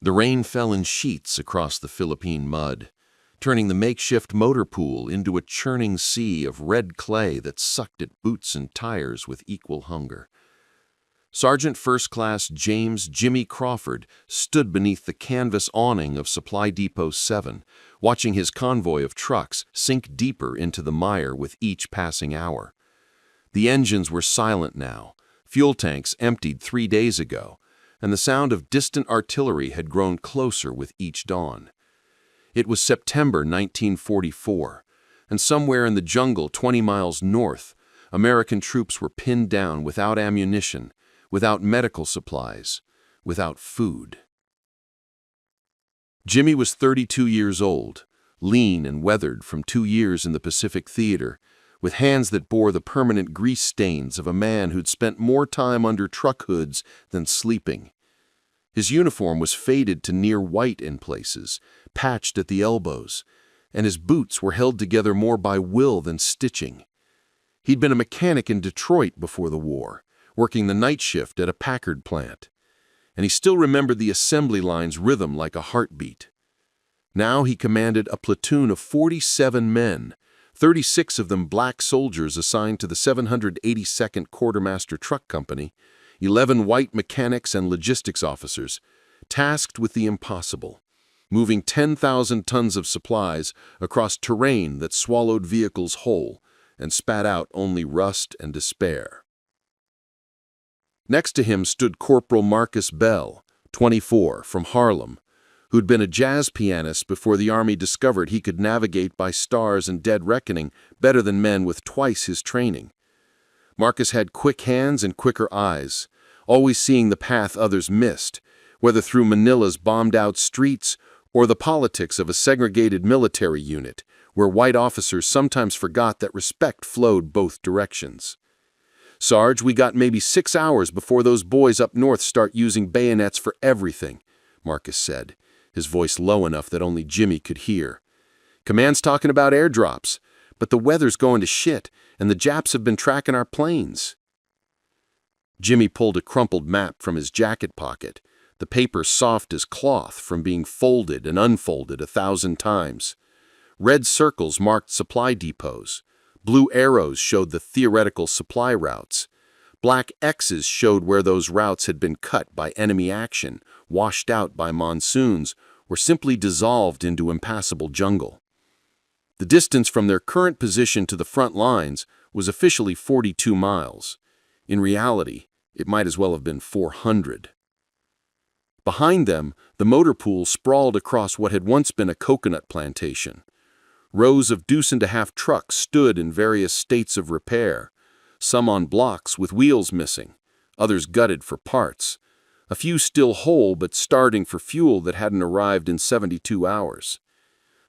The rain fell in sheets across the Philippine mud, turning the makeshift motor pool into a churning sea of red clay that sucked at boots and tires with equal hunger. Sergeant First Class James Jimmy Crawford stood beneath the canvas awning of Supply Depot 7, watching his convoy of trucks sink deeper into the mire with each passing hour. The engines were silent now, fuel tanks emptied 3 days ago, and the sound of distant artillery had grown closer with each dawn. It was September 1944, and somewhere in the jungle 20 miles north, American troops were pinned down without ammunition, without medical supplies, without food. Jimmy was 32 years old, lean and weathered from 2 years in the Pacific Theater, with hands that bore the permanent grease stains of a man who'd spent more time under truck hoods than sleeping. His uniform was faded to near white in places, patched at the elbows, and his boots were held together more by will than stitching. He'd been a mechanic in Detroit before the war, working the night shift at a Packard plant, and he still remembered the assembly line's rhythm like a heartbeat. Now he commanded a platoon of 47 men, 36 of them black soldiers assigned to the 782nd Quartermaster Truck Company, 11 white mechanics and logistics officers, tasked with the impossible, moving 10,000 tons of supplies across terrain that swallowed vehicles whole and spat out only rust and despair. Next to him stood Corporal Marcus Bell, 24, from Harlem, who'd been a jazz pianist before the Army discovered he could navigate by stars and dead reckoning better than men with twice his training. Marcus had quick hands and quicker eyes, always seeing the path others missed, whether through Manila's bombed-out streets or the politics of a segregated military unit, where white officers sometimes forgot that respect flowed both directions. "Sarge, we got maybe 6 hours before those boys up north start using bayonets for everything," Marcus said, his voice low enough that only Jimmy could hear. "Command's talking about airdrops, but the weather's going to shit, and the Japs have been tracking our planes." Jimmy pulled a crumpled map from his jacket pocket, the paper soft as cloth from being folded and unfolded 1,000 times. Red circles marked supply depots. Blue arrows showed the theoretical supply routes. Black X's showed where those routes had been cut by enemy action, washed out by monsoons, or simply dissolved into impassable jungle. The distance from their current position to the front lines was officially 42 miles. In reality, it might as well have been 400. Behind them, the motor pool sprawled across what had once been a coconut plantation. Rows of deuce-and-a-half trucks stood in various states of repair, some on blocks with wheels missing, others gutted for parts, a few still whole but starting for fuel that hadn't arrived in 72 hours.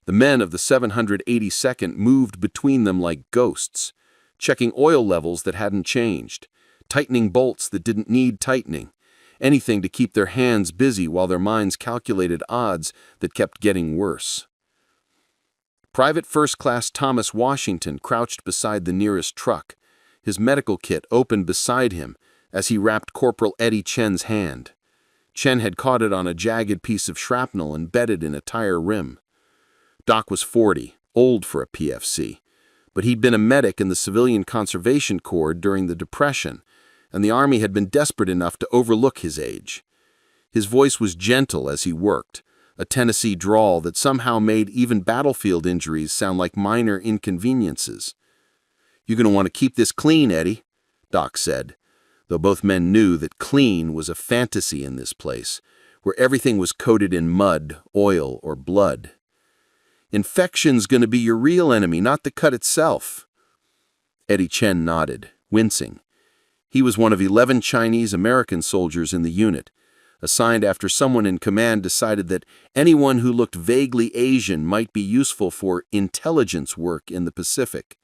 The men of the 782nd moved between them like ghosts, checking oil levels that hadn't changed, tightening bolts that didn't need tightening, anything to keep their hands busy while their minds calculated odds that kept getting worse. Private First Class Thomas Washington crouched beside the nearest truck, his medical kit open beside him as he wrapped Corporal Eddie Chen's hand. Chen had caught it on a jagged piece of shrapnel embedded in a tire rim. Doc was 40, old for a PFC, but he'd been a medic in the Civilian Conservation Corps during the Depression, and the Army had been desperate enough to overlook his age. His voice was gentle as he worked, a Tennessee drawl that somehow made even battlefield injuries sound like minor inconveniences. "You're going to want to keep this clean, Eddie," Doc said, though both men knew that clean was a fantasy in this place, where everything was coated in mud, oil, or blood. "Infection's going to be your real enemy, not the cut itself." Eddie Chen nodded, wincing. He was one of 11 Chinese-American soldiers in the unit, assigned after someone in command decided that anyone who looked vaguely Asian might be useful for intelligence work in the Pacific.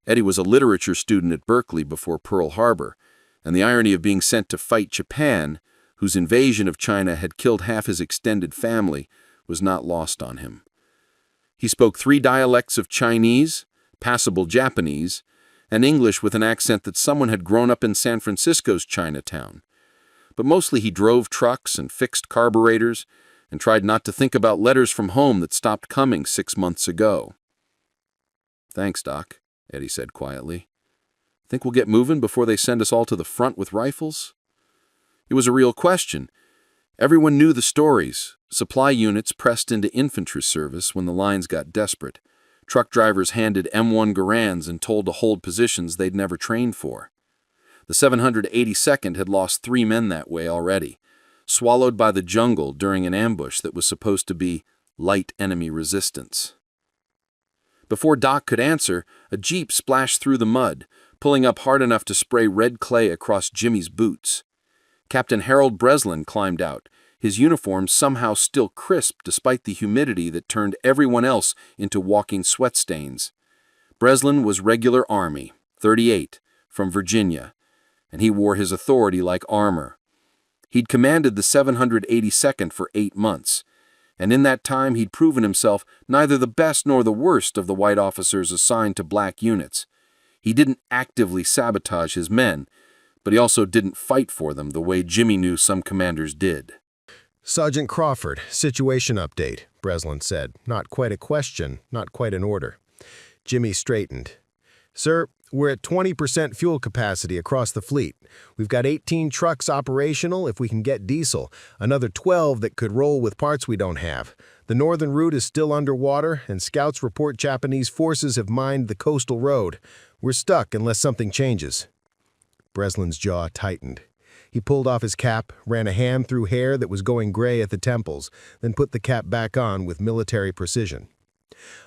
Eddie was a literature student at Berkeley before Pearl Harbor, and the irony of being sent to fight Japan, whose invasion of China had killed half his extended family, was not lost on him. He spoke 3 dialects of Chinese, passable Japanese, and English with an accent that someone had grown up in San Francisco's Chinatown. but mostly he drove trucks and fixed carburetors and tried not to think about letters from home that stopped coming 6 months ago. "Thanks, Doc," Eddie said quietly. "Think we'll get moving before they send us all to the front with rifles?" It was a real question. Everyone knew the stories. Supply units pressed into infantry service when the lines got desperate. Truck drivers handed M1 Garands and told to hold positions they'd never trained for. The 782nd had lost 3 men that way already, swallowed by the jungle during an ambush that was supposed to be light enemy resistance. Before Doc could answer, a jeep splashed through the mud, pulling up hard enough to spray red clay across Jimmy's boots. Captain Harold Breslin climbed out, his uniform somehow still crisp despite the humidity that turned everyone else into walking sweat stains. Breslin was regular Army, 38, from Virginia, and he wore his authority like armor. He'd commanded the 782nd for 8 months, and in that time he'd proven himself neither the best nor the worst of the white officers assigned to black units. He didn't actively sabotage his men, but he also didn't fight for them the way Jimmy knew some commanders did. "Sergeant Crawford, situation update," Breslin said. Not quite a question, not quite an order. Jimmy straightened. "Sir, we're at 20% fuel capacity across the fleet. We've got 18 trucks operational if we can get diesel, another 12 that could roll with parts we don't have. The northern route is still underwater, and scouts report Japanese forces have mined the coastal road. We're stuck unless something changes." Breslin's jaw tightened. He pulled off his cap, ran a hand through hair that was going gray at the temples, then put the cap back on with military precision.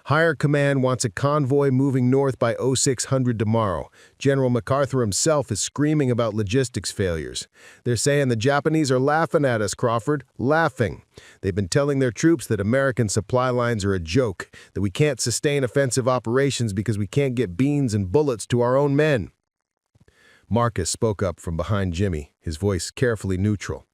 "Higher command wants a convoy moving north by 0600 tomorrow. General MacArthur himself is screaming about logistics failures. They're saying the Japanese are laughing at us, Crawford, laughing. They've been telling their troops that American supply lines are a joke, that we can't sustain offensive operations because we can't get beans and bullets to our own men." Marcus spoke up from behind Jimmy, his voice carefully neutral.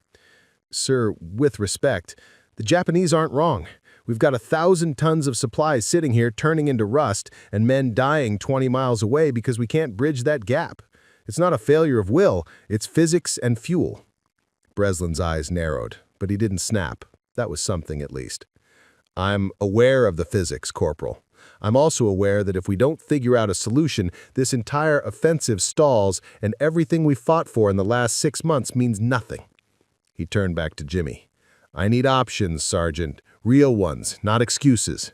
"Sir, with respect, the Japanese aren't wrong. We've got 1,000 tons of supplies sitting here turning into rust and men dying 20 miles away because we can't bridge that gap. It's not a failure of will, it's physics and fuel." Breslin's eyes narrowed, but he didn't snap. That was something, at least. "I'm aware of the physics, Corporal. I'm also aware that if we don't figure out a solution, this entire offensive stalls and everything we fought for in the last 6 months means nothing." He turned back to Jimmy. "I need options, Sergeant. Real ones, not excuses."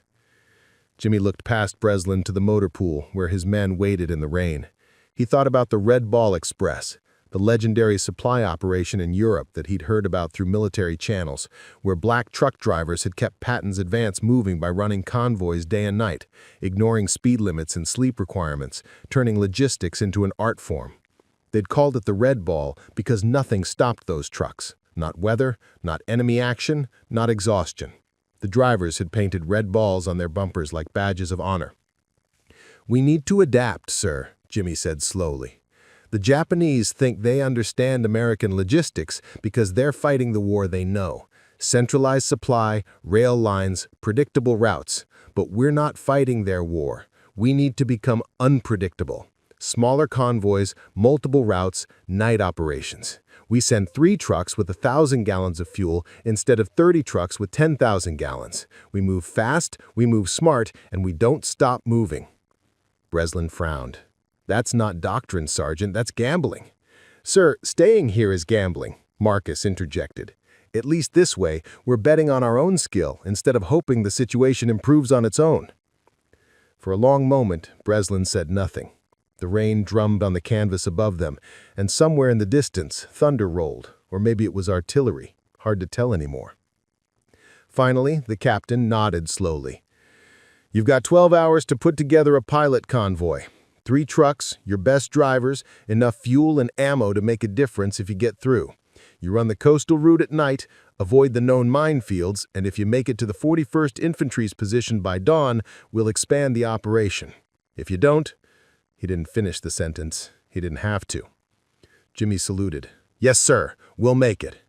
Jimmy looked past Breslin to the motor pool where his men waited in the rain. He thought about the Red Ball Express, the legendary supply operation in Europe that he'd heard about through military channels, where black truck drivers had kept Patton's advance moving by running convoys day and night, ignoring speed limits and sleep requirements, turning logistics into an art form. They'd called it the Red Ball because nothing stopped those trucks. Not weather, not enemy action, not exhaustion. The drivers had painted red balls on their bumpers like badges of honor. "We need to adapt, sir," Jimmy said slowly. "The Japanese think they understand American logistics because they're fighting the war they know. Centralized supply, rail lines, predictable routes. But we're not fighting their war. We need to become unpredictable. Smaller convoys, multiple routes, night operations. We send 3 trucks with 1,000 gallons of fuel instead of 30 trucks with 10,000 gallons. We move fast, we move smart, and we don't stop moving." Breslin frowned. "That's not doctrine, Sergeant, that's gambling." "Sir, staying here is gambling," Marcus interjected. "At least this way, we're betting on our own skill instead of hoping the situation improves on its own." For a long moment, Breslin said nothing. The rain drummed on the canvas above them, and somewhere in the distance, thunder rolled, or maybe it was artillery, hard to tell anymore. Finally, the captain nodded slowly. "You've got 12 hours to put together a pilot convoy. 3 trucks, your best drivers, enough fuel and ammo to make a difference if you get through. You run the coastal route at night, avoid the known minefields, and if you make it to the 41st Infantry's position by dawn, we'll expand the operation. If you don't—" He didn't finish the sentence. He didn't have to. Jimmy saluted. "Yes, sir. We'll make it."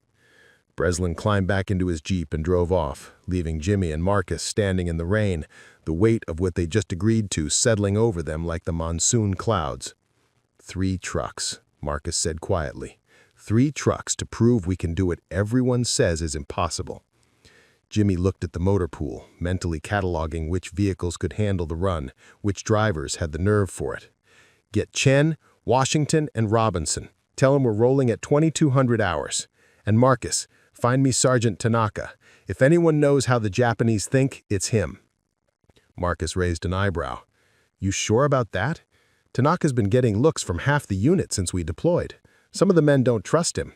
Breslin climbed back into his Jeep and drove off, leaving Jimmy and Marcus standing in the rain, the weight of what they just agreed to settling over them like the monsoon clouds. 3 trucks, Marcus said quietly. 3 trucks to prove we can do what everyone says is impossible. Jimmy looked at the motor pool, mentally cataloging which vehicles could handle the run, which drivers had the nerve for it. Get Chen, Washington, and Robinson. Tell them we're rolling at 2200 hours. And Marcus, find me Sergeant Tanaka. If anyone knows how the Japanese think, it's him. Marcus raised an eyebrow. You sure about that? Tanaka's been getting looks from half the unit since we deployed. Some of the men don't trust him.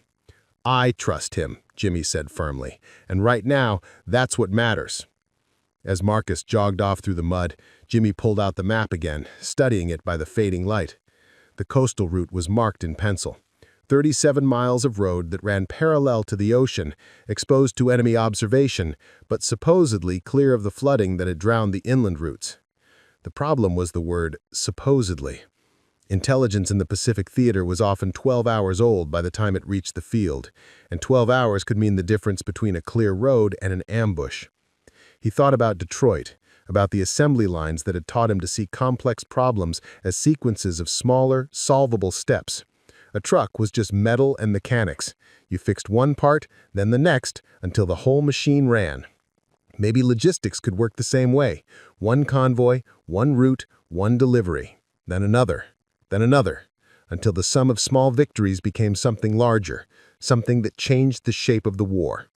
I trust him, Jimmy said firmly, and right now, that's what matters. As Marcus jogged off through the mud, Jimmy pulled out the map again, studying it by the fading light. The coastal route was marked in pencil. 37 miles of road that ran parallel to the ocean, exposed to enemy observation, but supposedly clear of the flooding that had drowned the inland routes. The problem was the word supposedly. Intelligence in the Pacific Theater was often 12 hours old by the time it reached the field, and 12 hours could mean the difference between a clear road and an ambush. He thought about Detroit, about the assembly lines that had taught him to see complex problems as sequences of smaller, solvable steps. A truck was just metal and mechanics. You fixed one part, then the next, until the whole machine ran. Maybe logistics could work the same way. One convoy, one route, one delivery. Then another, until the sum of small victories became something larger, something that changed the shape of the war.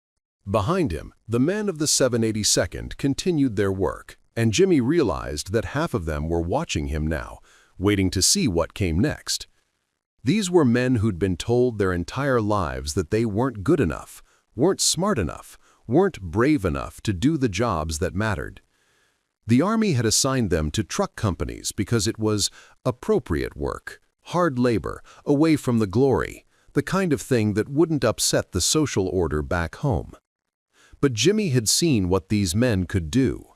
Behind him, the men of the 782nd continued their work, and Jimmy realized that half of them were watching him now, waiting to see what came next. These were men who'd been told their entire lives that they weren't good enough, weren't smart enough, weren't brave enough to do the jobs that mattered. The Army had assigned them to truck companies because it was appropriate work, hard labor, away from the glory, the kind of thing that wouldn't upset the social order back home. But Jimmy had seen what these men could do.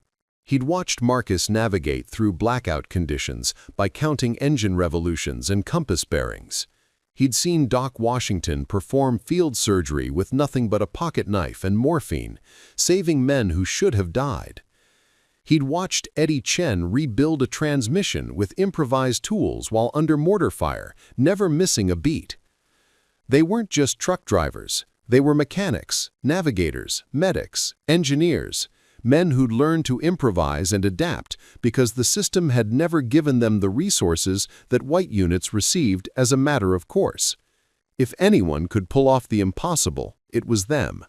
He'd watched Marcus navigate through blackout conditions by counting engine revolutions and compass bearings. He'd seen Doc Washington perform field surgery with nothing but a pocket knife and morphine, saving men who should have died. He'd watched Eddie Chen rebuild a transmission with improvised tools while under mortar fire, never missing a beat. They weren't just truck drivers. They were mechanics, navigators, medics, engineers, men who'd learned to improvise and adapt because the system had never given them the resources that white units received as a matter of course. If anyone could pull off the impossible, it was them.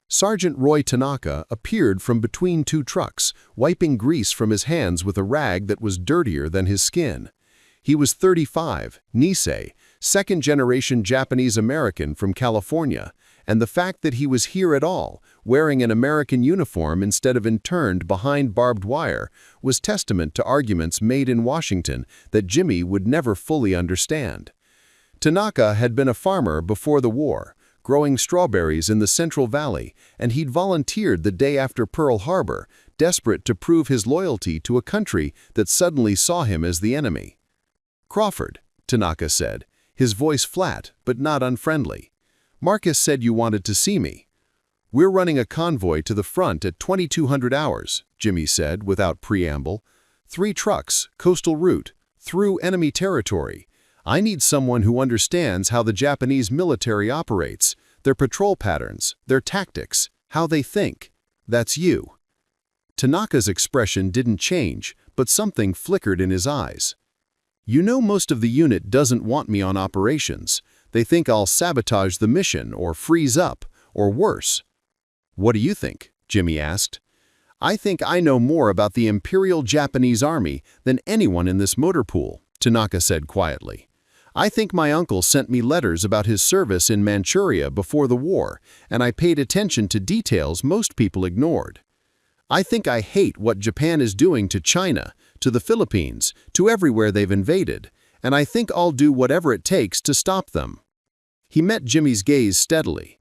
Sergeant Roy Tanaka appeared from between 2 trucks, wiping grease from his hands with a rag that was dirtier than his skin. He was 35, Nisei, second-generation Japanese-American from California, and the fact that he was here at all, wearing an American uniform instead of interned behind barbed wire, was testament to arguments made in Washington that Jimmy would never fully understand. Tanaka had been a farmer before the war, growing strawberries in the Central Valley, and he'd volunteered the day after Pearl Harbor, desperate to prove his loyalty to a country that suddenly saw him as the enemy. "Crawford," Tanaka said, his voice flat but not unfriendly. "Marcus said you wanted to see me." "We're running a convoy to the front at 2200 hours, Jimmy said without preamble. 3 trucks, coastal route, through enemy territory. I need someone who understands how the Japanese military operates, their patrol patterns, their tactics, how they think. That's you." Tanaka's expression didn't change, but something flickered in his eyes. "You know, most of the unit doesn't want me on operations. They think I'll sabotage the mission or freeze up, or worse." "What do you think?" Jimmy asked. "I think I know more about the Imperial Japanese Army than anyone in this motor pool," Tanaka said quietly. "I think my uncle sent me letters about his service in Manchuria before the war, and I paid attention to details most people ignored. I think I hate what Japan is doing to China, to the Philippines, to everywhere they've invaded, and I think I'll do whatever it takes to stop them." He met Jimmy's gaze steadily.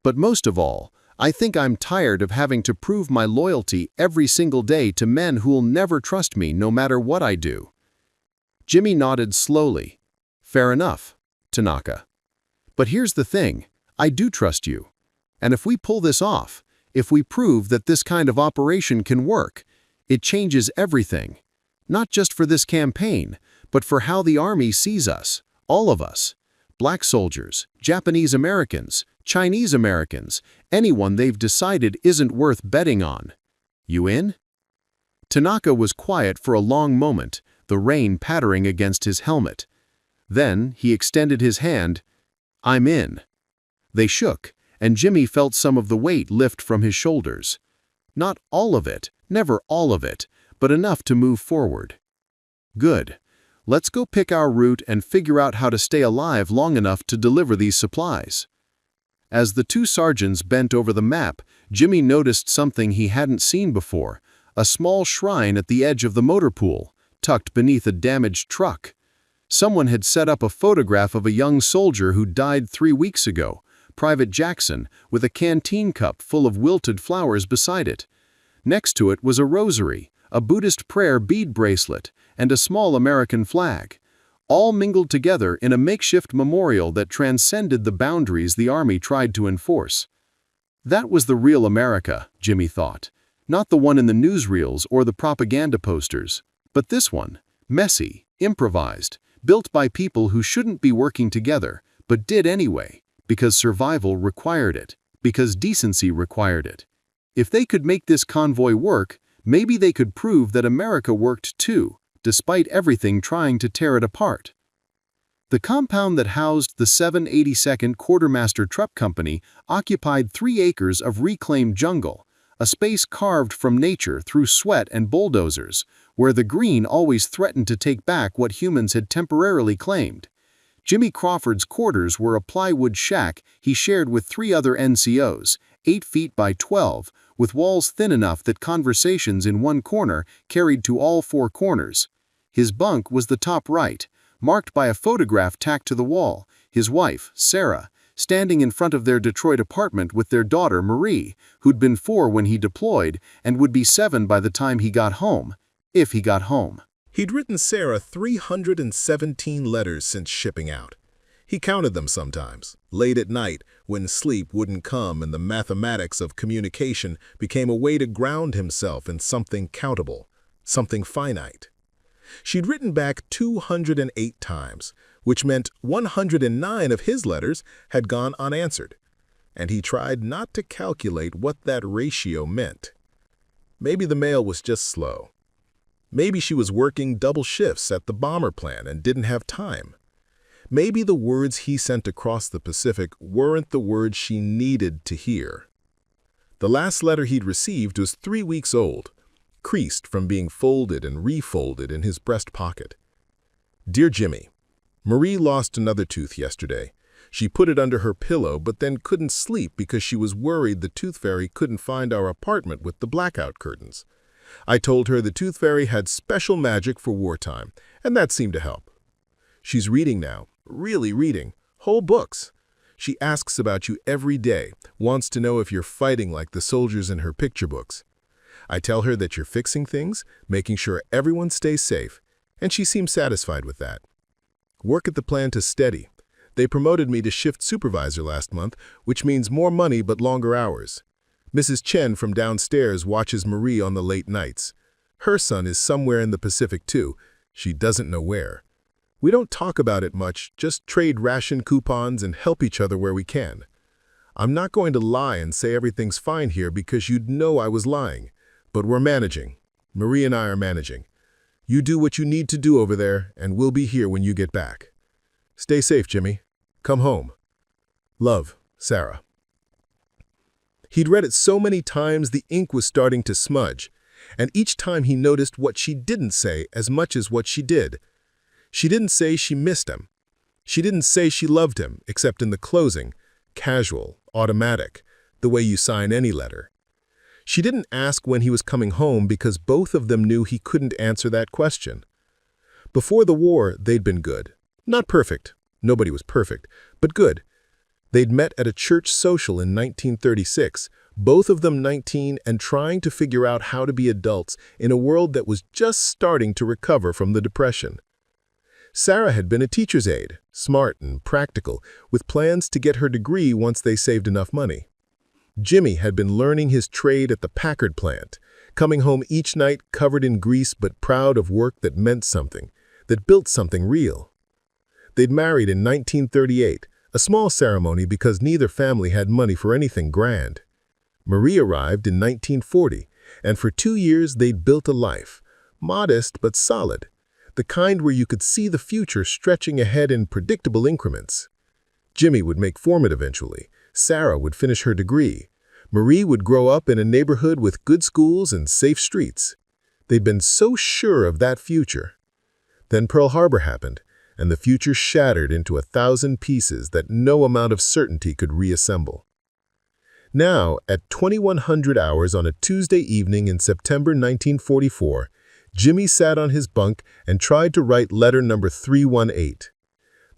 "But most of all, I think I'm tired of having to prove my loyalty every single day to men who'll never trust me no matter what I do." Jimmy nodded slowly. "Fair enough, Tanaka. But here's the thing, I do trust you. And if we pull this off, if we prove that this kind of operation can work, it changes everything. Not just for this campaign, but for how the Army sees us, all of us. black soldiers, Japanese Americans, Chinese Americans, anyone they've decided isn't worth betting on. You in? Tanaka was quiet for a long moment, the rain pattering against his helmet. Then he extended his hand. I'm in. They shook, and Jimmy felt some of the weight lift from his shoulders. Not all of it, never all of it, but enough to move forward. Good. Let's go pick our route and figure out how to stay alive long enough to deliver these supplies. As the two sergeants bent over the map, Jimmy noticed something he hadn't seen before, a small shrine at the edge of the motor pool, tucked beneath a damaged truck. Someone had set up a photograph of a young soldier who died 3 weeks ago, Private Jackson, with a canteen cup full of wilted flowers beside it. Next to it was a rosary, a Buddhist prayer bead bracelet, and a small American flag, all mingled together in a makeshift memorial that transcended the boundaries the Army tried to enforce. That was the real America, Jimmy thought, not the one in the newsreels or the propaganda posters, but this one, messy, improvised, built by people who shouldn't be working together, but did anyway, because survival required it, because decency required it. If they could make this convoy work, maybe they could prove that America worked too, despite everything trying to tear it apart. The compound that housed the 782nd Quartermaster Truck Company occupied 3 acres of reclaimed jungle, a space carved from nature through sweat and bulldozers, where the green always threatened to take back what humans had temporarily claimed. Jimmy Crawford's quarters were a plywood shack he shared with 3 other NCOs, 8 feet by 12, with walls thin enough that conversations in one corner carried to all 4 corners. His bunk was the top right, marked by a photograph tacked to the wall, his wife, Sarah, standing in front of their Detroit apartment with their daughter, Marie, who'd been 4 when he deployed and would be 7 by the time he got home, if he got home. He'd written Sarah 317 letters since shipping out. He counted them sometimes, late at night, when sleep wouldn't come and the mathematics of communication became a way to ground himself in something countable, something finite. She'd written back 208 times, which meant 109 of his letters had gone unanswered, and he tried not to calculate what that ratio meant. Maybe the mail was just slow. Maybe she was working double shifts at the bomber plant and didn't have time. Maybe the words he sent across the Pacific weren't the words she needed to hear. The last letter he'd received was 3 weeks old, creased from being folded and refolded in his breast pocket. Dear Jimmy, Marie lost another tooth yesterday. She put it under her pillow but then couldn't sleep because she was worried the tooth fairy couldn't find our apartment with the blackout curtains. I told her the tooth fairy had special magic for wartime, and that seemed to help. She's reading now, really reading, whole books. She asks about you every day, wants to know if you're fighting like the soldiers in her picture books. I tell her that you're fixing things, making sure everyone stays safe, and she seems satisfied with that. Work at the plant is steady. They promoted me to shift supervisor last month, which means more money but longer hours. Mrs. Chen from downstairs watches Marie on the late nights. Her son is somewhere in the Pacific too. She doesn't know where. We don't talk about it much, just trade ration coupons and help each other where we can. I'm not going to lie and say everything's fine here because you'd know I was lying. But we're managing. Marie and I are managing. You do what you need to do over there, and we'll be here when you get back. Stay safe, Jimmy. Come home. Love, Sarah. He'd read it so many times the ink was starting to smudge, and each time he noticed what she didn't say as much as what she did. She didn't say she missed him. She didn't say she loved him, except in the closing, casual, automatic, the way you sign any letter. She didn't ask when he was coming home because both of them knew he couldn't answer that question. Before the war, they'd been good. Not perfect. Nobody was perfect, but good. They'd met at a church social in 1936, both of them 19 and trying to figure out how to be adults in a world that was just starting to recover from the Depression. Sarah had been a teacher's aide, smart and practical, with plans to get her degree once they saved enough money. Jimmy had been learning his trade at the Packard plant, coming home each night covered in grease but proud of work that meant something, that built something real. They'd married in 1938, a small ceremony because neither family had money for anything grand. Marie arrived in 1940, and for 2 years they'd built a life, modest but solid, the kind where you could see the future stretching ahead in predictable increments. Jimmy would make foreman eventually. Sarah would finish her degree. Marie would grow up in a neighborhood with good schools and safe streets. They'd been so sure of that future. Then Pearl Harbor happened, and the future shattered into 1,000 pieces that no amount of certainty could reassemble. Now, at 2100 hours on a Tuesday evening in September 1944, Jimmy sat on his bunk and tried to write letter number 318.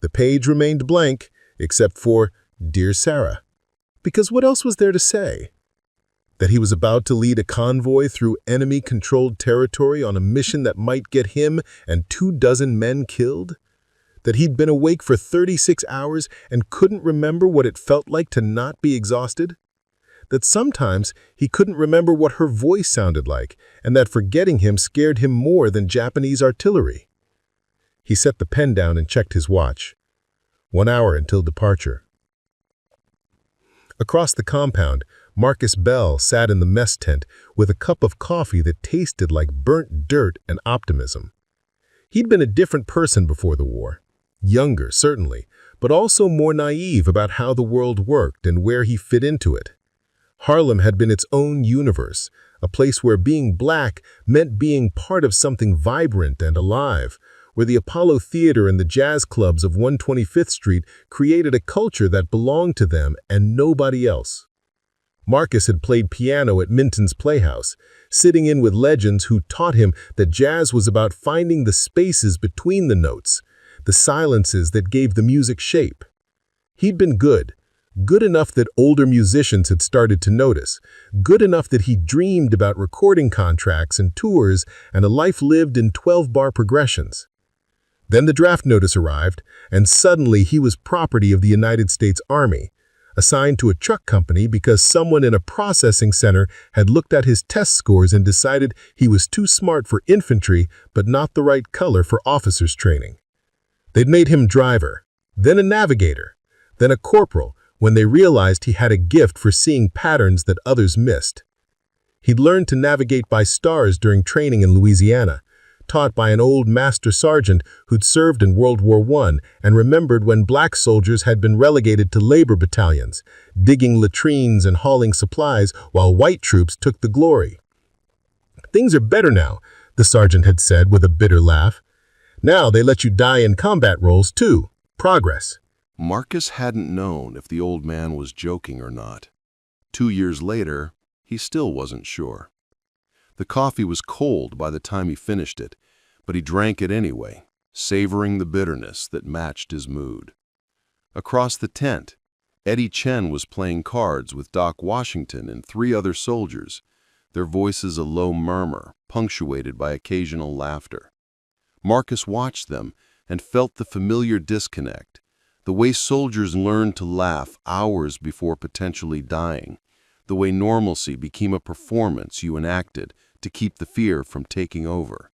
The page remained blank, except for Dear Sarah. Because what else was there to say? That he was about to lead a convoy through enemy-controlled territory on a mission that might get him and 24 men killed? That he'd been awake for 36 hours and couldn't remember what it felt like to not be exhausted? That sometimes he couldn't remember what her voice sounded like, and that forgetting him scared him more than Japanese artillery? He set the pen down and checked his watch. 1 hour until departure. Across the compound, Marcus Bell sat in the mess tent with a cup of coffee that tasted like burnt dirt and optimism. He'd been a different person before the war. Younger, certainly, but also more naive about how the world worked and where he fit into it. Harlem had been its own universe, a place where being black meant being part of something vibrant and alive, where the Apollo Theater and the jazz clubs of 125th Street created a culture that belonged to them and nobody else. Marcus had played piano at Minton's Playhouse, sitting in with legends who taught him that jazz was about finding the spaces between the notes, the silences that gave the music shape. He'd been good enough that older musicians had started to notice, good enough that he dreamed about recording contracts and tours and a life lived in 12-bar progressions. Then the draft notice arrived, and suddenly he was property of the United States Army, assigned to a truck company because someone in a processing center had looked at his test scores and decided he was too smart for infantry but not the right color for officers' training. They'd made him driver, then a navigator, then a corporal, when they realized he had a gift for seeing patterns that others missed. He'd learned to navigate by stars during training in Louisiana, taught by an old master sergeant who'd served in World War I and remembered when black soldiers had been relegated to labor battalions, digging latrines and hauling supplies while white troops took the glory. "Things are better now," the sergeant had said with a bitter laugh. "Now they let you die in combat roles too. Progress." Marcus hadn't known if the old man was joking or not. 2 years later, he still wasn't sure. The coffee was cold by the time he finished it, but he drank it anyway, savoring the bitterness that matched his mood. Across the tent, Eddie Chen was playing cards with Doc Washington and 3 other soldiers, their voices a low murmur, punctuated by occasional laughter. Marcus watched them and felt the familiar disconnect, the way soldiers learned to laugh hours before potentially dying, the way normalcy became a performance you enacted to keep the fear from taking over.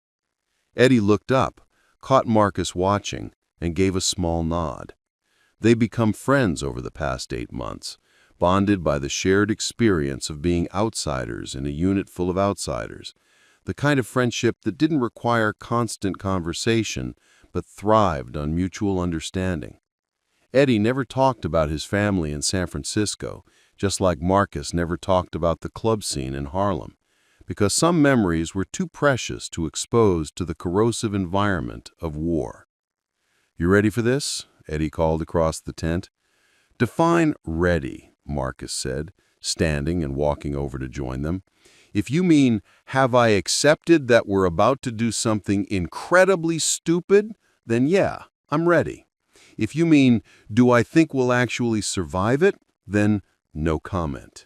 Eddie looked up, caught Marcus watching, and gave a small nod. They'd become friends over the past 8 months, bonded by the shared experience of being outsiders in a unit full of outsiders, the kind of friendship that didn't require constant conversation but thrived on mutual understanding. Eddie never talked about his family in San Francisco, just like Marcus never talked about the club scene in Harlem, because some memories were too precious to expose to the corrosive environment of war. "You ready for this?" Eddie called across the tent. "Define ready," Marcus said, standing and walking over to join them. "If you mean, have I accepted that we're about to do something incredibly stupid, then yeah, I'm ready. If you mean, do I think we'll actually survive it, then no comment."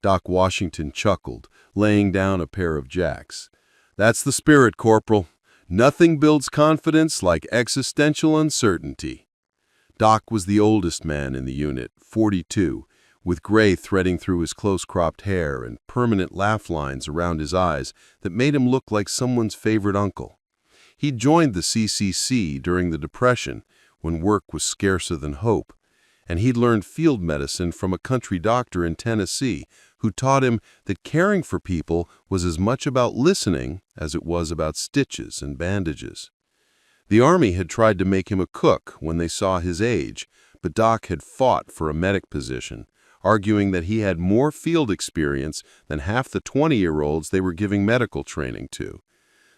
Doc Washington chuckled, laying down a pair of jacks. "That's the spirit, Corporal. Nothing builds confidence like existential uncertainty." Doc was the oldest man in the unit, 42, with gray threading through his close-cropped hair and permanent laugh lines around his eyes that made him look like someone's favorite uncle. He'd joined the CCC during the Depression, when work was scarcer than hope, and he'd learned field medicine from a country doctor in Tennessee who taught him that caring for people was as much about listening as it was about stitches and bandages. The Army had tried to make him a cook when they saw his age, but Doc had fought for a medic position, arguing that he had more field experience than half the 20-year-olds they were giving medical training to.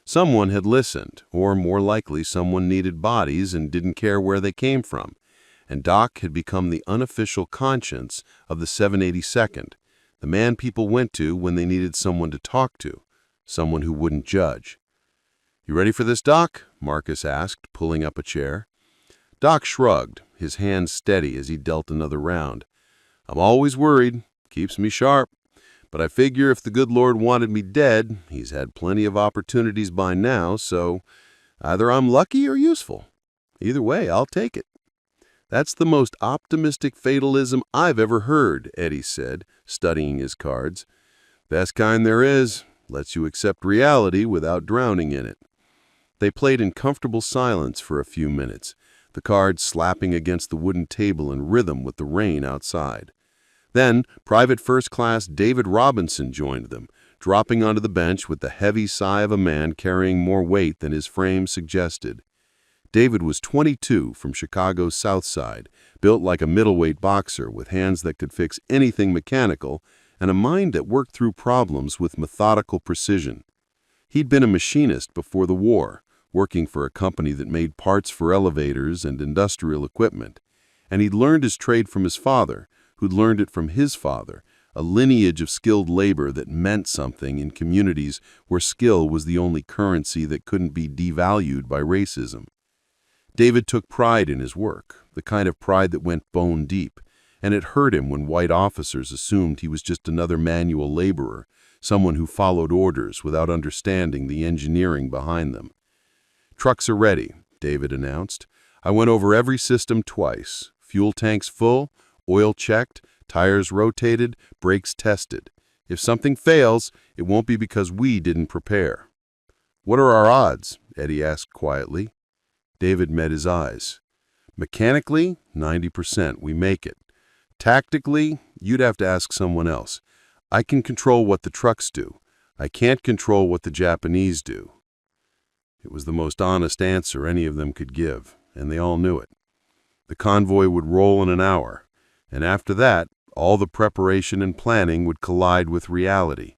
Someone had listened, or more likely someone needed bodies and didn't care where they came from, and Doc had become the unofficial conscience of the 782nd, the man people went to when they needed someone to talk to, someone who wouldn't judge. "You ready for this, Doc?" Marcus asked, pulling up a chair. Doc shrugged, his hands steady as he dealt another round. "I'm always worried. Keeps me sharp. But I figure if the good Lord wanted me dead, he's had plenty of opportunities by now, so either I'm lucky or useful. Either way, I'll take it." "That's the most optimistic fatalism I've ever heard," Eddie said, studying his cards. "Best kind there is. Lets you accept reality without drowning in it." They played in comfortable silence for a few minutes, the cards slapping against the wooden table in rhythm with the rain outside. Then, Private First Class David Robinson joined them, dropping onto the bench with the heavy sigh of a man carrying more weight than his frame suggested. David was 22 from Chicago's South Side, built like a middleweight boxer with hands that could fix anything mechanical and a mind that worked through problems with methodical precision. He'd been a machinist before the war, working for a company that made parts for elevators and industrial equipment, and he'd learned his trade from his father, who'd learned it from his father, a lineage of skilled labor that meant something in communities where skill was the only currency that couldn't be devalued by racism. David took pride in his work, the kind of pride that went bone deep, and it hurt him when white officers assumed he was just another manual laborer, someone who followed orders without understanding the engineering behind them. "Trucks are ready," David announced. "I went over every system twice. Fuel tanks full, oil checked, tires rotated, brakes tested. If something fails, it won't be because we didn't prepare." "What are our odds?" Eddie asked quietly. David met his eyes. "Mechanically, 90%, we make it. Tactically, you'd have to ask someone else. I can control what the trucks do. I can't control what the Japanese do." It was the most honest answer any of them could give, and they all knew it. The convoy would roll in an hour, and after that, all the preparation and planning would collide with reality.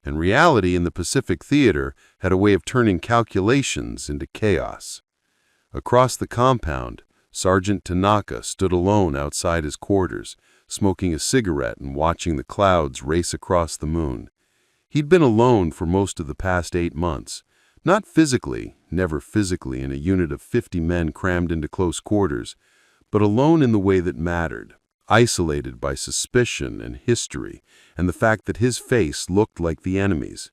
And reality in the Pacific Theater had a way of turning calculations into chaos. Across the compound, Sergeant Tanaka stood alone outside his quarters, smoking a cigarette and watching the clouds race across the moon. He'd been alone for most of the past 8 months. Not physically, never physically in a unit of 50 men crammed into close quarters, but alone in the way that mattered, isolated by suspicion and history and the fact that his face looked like the enemy's.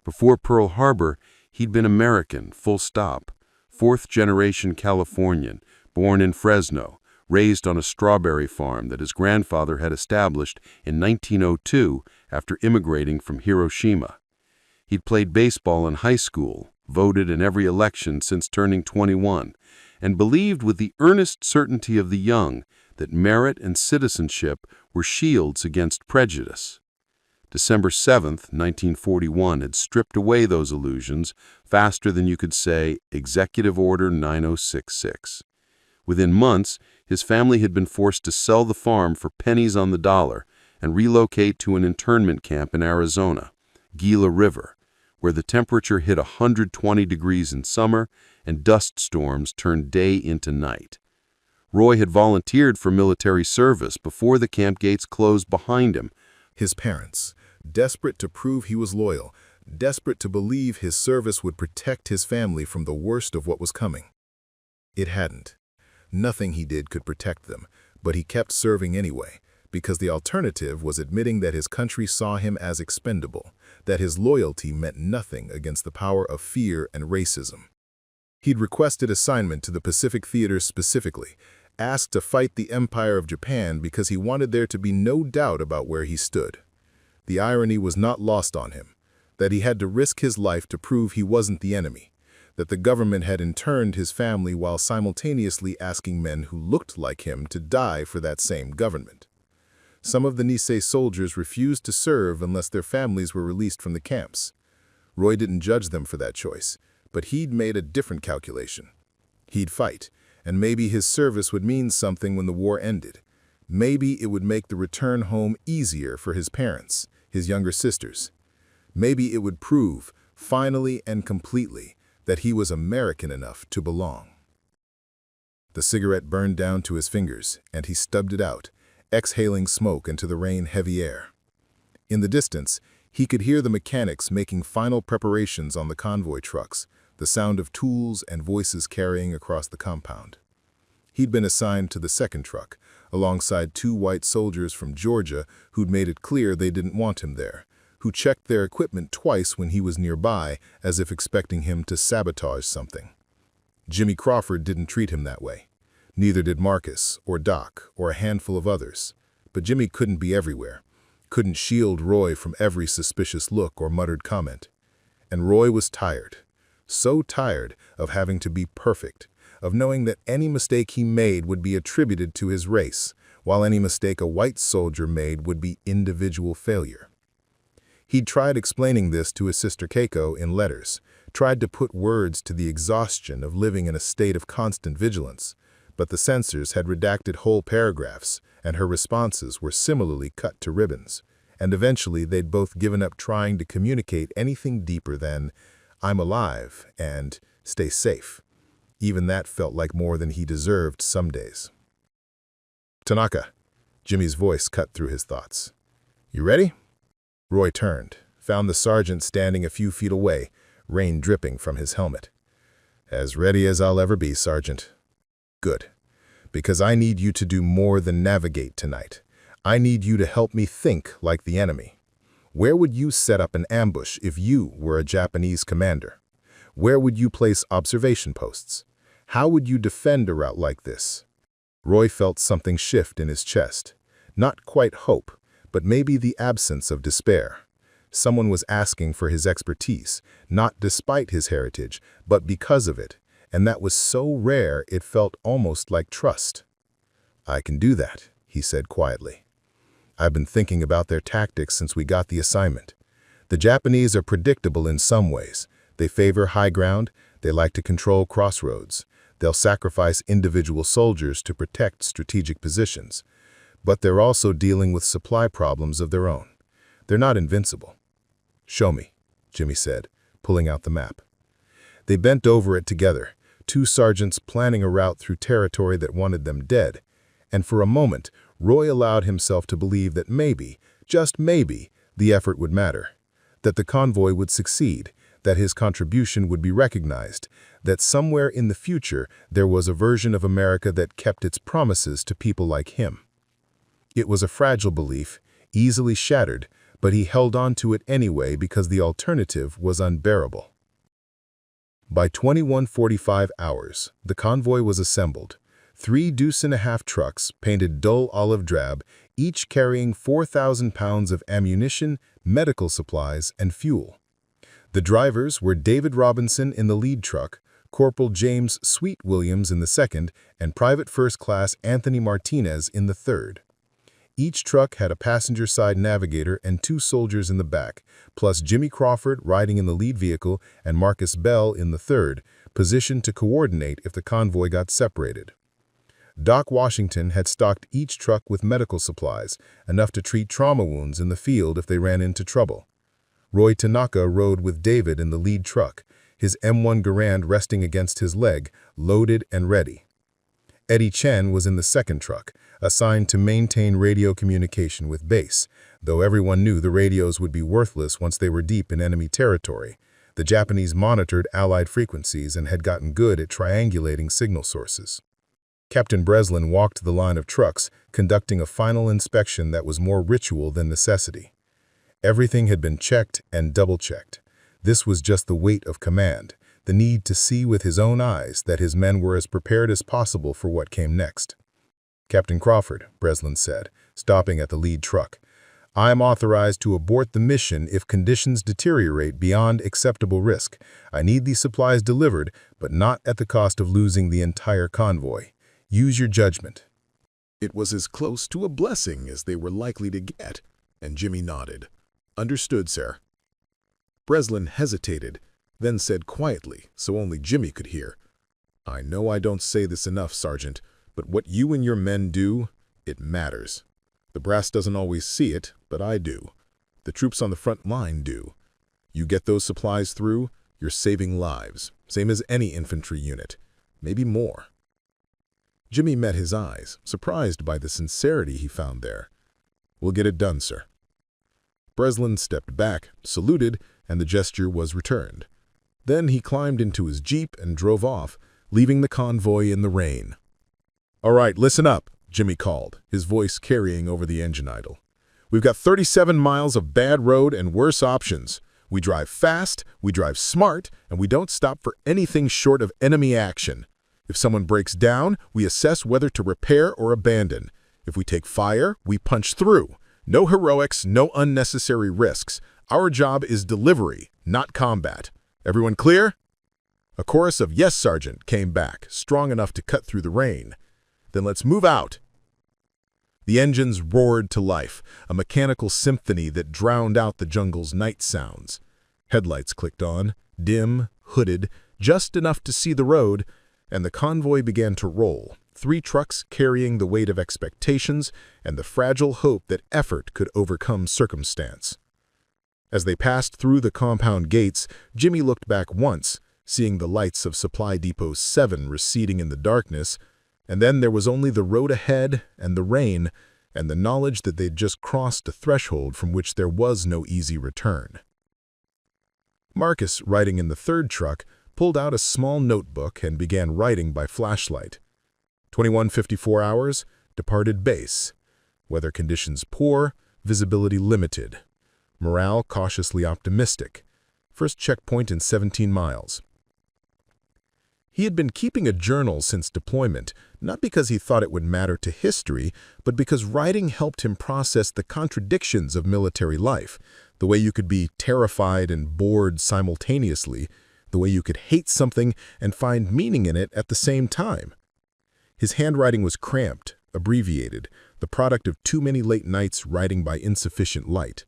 Before Pearl Harbor, he'd been American, full stop, fourth-generation Californian, born in Fresno, raised on a strawberry farm that his grandfather had established in 1902 after immigrating from Hiroshima. He'd played baseball in high school, voted in every election since turning 21, and believed with the earnest certainty of the young that merit and citizenship were shields against prejudice. December 7th, 1941 had stripped away those illusions faster than you could say Executive Order 9066. Within months, his family had been forced to sell the farm for pennies on the dollar and relocate to an internment camp in Arizona, Gila River, where the temperature hit 120 degrees in summer and dust storms turned day into night. Roy had volunteered for military service before the camp gates closed behind him. His parents, desperate to prove he was loyal, desperate to believe his service would protect his family from the worst of what was coming. It hadn't. Nothing he did could protect them, but he kept serving anyway, because the alternative was admitting that his country saw him as expendable, that his loyalty meant nothing against the power of fear and racism. He'd requested assignment to the Pacific Theater specifically, asked to fight the Empire of Japan because he wanted there to be no doubt about where he stood. The irony was not lost on him, that he had to risk his life to prove he wasn't the enemy, that the government had interned his family while simultaneously asking men who looked like him to die for that same government. Some of the Nisei soldiers refused to serve unless their families were released from the camps. Roy didn't judge them for that choice, but he'd made a different calculation. He'd fight, and maybe his service would mean something when the war ended. Maybe it would make the return home easier for his parents, his younger sisters. Maybe it would prove, finally and completely, that he was American enough to belong. The cigarette burned down to his fingers, and he stubbed it out, exhaling smoke into the rain-heavy air. In the distance, he could hear the mechanics making final preparations on the convoy trucks, the sound of tools and voices carrying across the compound. He'd been assigned to the second truck, alongside 2 white soldiers from Georgia who'd made it clear they didn't want him there, who checked their equipment twice when he was nearby as if expecting him to sabotage something. Jimmy Crawford didn't treat him that way. Neither did Marcus, or Doc, or a handful of others. But Jimmy couldn't be everywhere, couldn't shield Roy from every suspicious look or muttered comment. And Roy was tired, so tired of having to be perfect, of knowing that any mistake he made would be attributed to his race, while any mistake a white soldier made would be individual failure. He'd tried explaining this to his sister Keiko in letters, tried to put words to the exhaustion of living in a state of constant vigilance, but the censors had redacted whole paragraphs, and her responses were similarly cut to ribbons, and eventually they'd both given up trying to communicate anything deeper than, "I'm alive," and "stay safe." Even that felt like more than he deserved some days. "Tanaka," Jimmy's voice cut through his thoughts. "You ready?" Roy turned, found the sergeant standing a few feet away, rain dripping from his helmet. "As ready as I'll ever be, Sergeant." "Good. Because I need you to do more than navigate tonight. I need you to help me think like the enemy. Where would you set up an ambush if you were a Japanese commander? Where would you place observation posts? How would you defend a route like this?" Roy felt something shift in his chest. Not quite hope, but maybe the absence of despair. Someone was asking for his expertise, not despite his heritage, but because of it, and that was so rare it felt almost like trust. "I can do that," he said quietly. "I've been thinking about their tactics since we got the assignment. The Japanese are predictable in some ways. They favor high ground, they like to control crossroads. They'll sacrifice individual soldiers to protect strategic positions. But they're also dealing with supply problems of their own. They're not invincible." "Show me," Jimmy said, pulling out the map. They bent over it together, 2 sergeants planning a route through territory that wanted them dead, and for a moment, Roy allowed himself to believe that maybe, just maybe, the effort would matter, that the convoy would succeed, that his contribution would be recognized, that somewhere in the future there was a version of America that kept its promises to people like him. It was a fragile belief, easily shattered, but he held on to it anyway because the alternative was unbearable. By 21:45 hours, the convoy was assembled. 3 deuce-and-a-half trucks, painted dull olive drab, each carrying 4,000 pounds of ammunition, medical supplies, and fuel. The drivers were David Robinson in the lead truck, Corporal James Sweet Williams in the second, and Private First Class Anthony Martinez in the third. Each truck had a passenger-side navigator and 2 soldiers in the back, plus Jimmy Crawford riding in the lead vehicle and Marcus Bell in the third, positioned to coordinate if the convoy got separated. Doc Washington had stocked each truck with medical supplies, enough to treat trauma wounds in the field if they ran into trouble. Roy Tanaka rode with David in the lead truck, his M1 Garand resting against his leg, loaded and ready. Eddie Chen was in the second truck, assigned to maintain radio communication with base, though everyone knew the radios would be worthless once they were deep in enemy territory. The Japanese monitored Allied frequencies and had gotten good at triangulating signal sources. Captain Breslin walked the line of trucks, conducting a final inspection that was more ritual than necessity. Everything had been checked and double-checked. This was just the weight of command, the need to see with his own eyes that his men were as prepared as possible for what came next. "Captain Crawford," Breslin said, stopping at the lead truck, I am authorized to abort the mission if conditions deteriorate beyond acceptable risk. I need these supplies delivered, but not at the cost of losing the entire convoy. Use your judgment." It was as close to a blessing as they were likely to get, and Jimmy nodded. "Understood, sir." Breslin hesitated, then said quietly, so only Jimmy could hear, "I know I don't say this enough, Sergeant, but what you and your men do, it matters. The brass doesn't always see it, but I do. The troops on the front line do. You get those supplies through, you're saving lives, same as any infantry unit, maybe more." Jimmy met his eyes, surprised by the sincerity he found there. "We'll get it done, sir." Breslin stepped back, saluted, and the gesture was returned. Then he climbed into his jeep and drove off, leaving the convoy in the rain. "All right, listen up," Jimmy called, his voice carrying over the engine idle. "We've got 37 miles of bad road and worse options. We drive fast, we drive smart, and we don't stop for anything short of enemy action. If someone breaks down, we assess whether to repair or abandon. If we take fire, we punch through. No heroics, no unnecessary risks. Our job is delivery, not combat. Everyone clear?" A chorus of "Yes, Sergeant" came back, strong enough to cut through the rain. "Then let's move out." The engines roared to life, a mechanical symphony that drowned out the jungle's night sounds. Headlights clicked on, dim, hooded, just enough to see the road, and the convoy began to roll, 3 trucks carrying the weight of expectations and the fragile hope that effort could overcome circumstance. As they passed through the compound gates, Jimmy looked back once, seeing the lights of Supply Depot 7 receding in the darkness, and then there was only the road ahead and the rain and the knowledge that they'd just crossed a threshold from which there was no easy return. Marcus, riding in the 3rd truck, pulled out a small notebook and began writing by flashlight. 21:54 hours, departed base. Weather conditions poor, visibility limited. Morale cautiously optimistic. First checkpoint in 17 miles. He had been keeping a journal since deployment, not because he thought it would matter to history, but because writing helped him process the contradictions of military life, the way you could be terrified and bored simultaneously, the way you could hate something and find meaning in it at the same time. His handwriting was cramped, abbreviated, the product of too many late nights writing by insufficient light.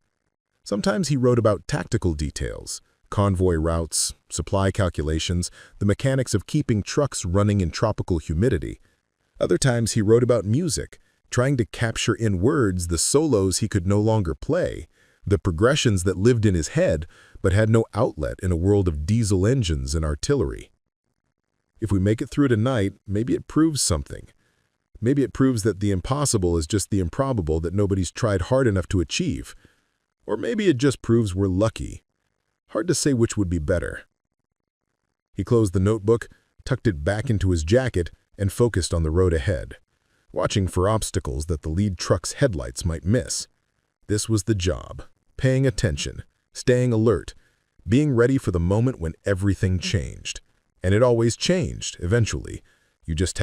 Sometimes he wrote about tactical details, convoy routes, supply calculations, the mechanics of keeping trucks running in tropical humidity. Other times he wrote about music, trying to capture in words the solos he could no longer play, the progressions that lived in his head but had no outlet in a world of diesel engines and artillery. If we make it through tonight, maybe it proves something. Maybe it proves that the impossible is just the improbable that nobody's tried hard enough to achieve. Or maybe it just proves we're lucky. Hard to say which would be better. He closed the notebook, tucked it back into his jacket, and focused on the road ahead, watching for obstacles that the lead truck's headlights might miss. This was the job, paying attention, staying alert, being ready for the moment when everything changed. And it always changed, eventually. You just